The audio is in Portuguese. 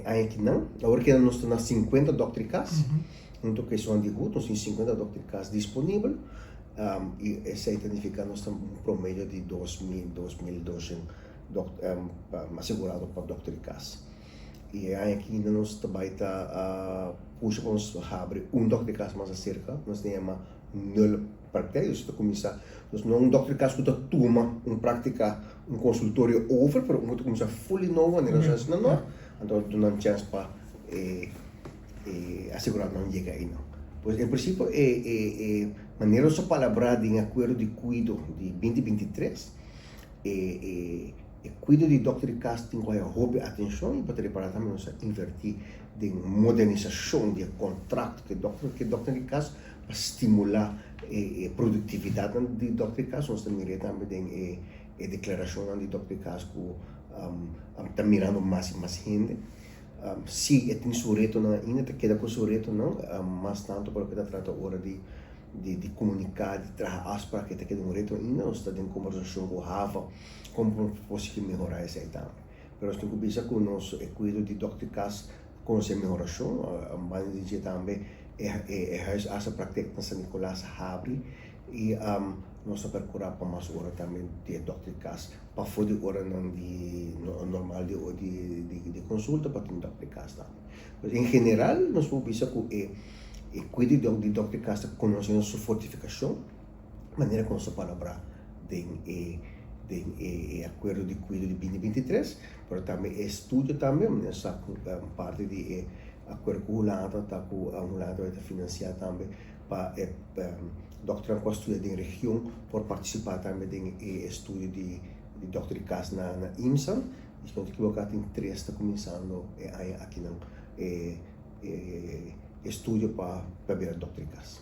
Aqui não, agora que nós temos 50 doctricas, Uhum. então que são de rua, nós temos 50 doctricas disponíveis, e essa identifica nós temos um promédio de 2.000, 2.200 assegurado para doctricas. E aqui ainda nós também está puxa para nós abrir doctricas mais acerca, nós temos nul praktijk, dus começa, dus não doctricas que turma, prática, consultório over, pero muito começar fully novo, né, nós não, então não chance para asegurar não chega aí não. Pois em princípio maneira só palavra em acordo de cuido de 2023 cuido de Dr. Casting com a hobby atenção e para preparar também nós invertir de modernização de contrato que Dr. Cas para estimular a produtividade de Dr. Cas nós também tem a declaração de Dr. Cas que está mirando mais gente se tem seu reto não ainda queda com seu reto não mas tanto porque está tratando agora de comunicar, de trazer para que tenha um reto ainda, nós estamos em conversação com o Rafa, como possível melhorar essa etapa. Mas nós temos que pensar que o nosso cuidado de Dr. Cas com essa melhoração, vamos dizer também, essa prática de São Nicolás abre e nós vamos procurar para mais hora também de Dr. Cas, para fora de hora de normal de consulta para ter Dr. Cas também. Mas em geral, nós vamos pensar que cuide de Dr. Cas conhecendo sua fortificação, maneira como se palavra de acordo de cuido de 2023, mas também estudo também, nessa parte de acordo com o lado, está com um lado vai financiar também para doutor com estudo de região, por participar também de estudo de Dr. Cas na IMSA, se não equivocado tem 3 está começando aqui não estúdio para ver a Dr. Cas.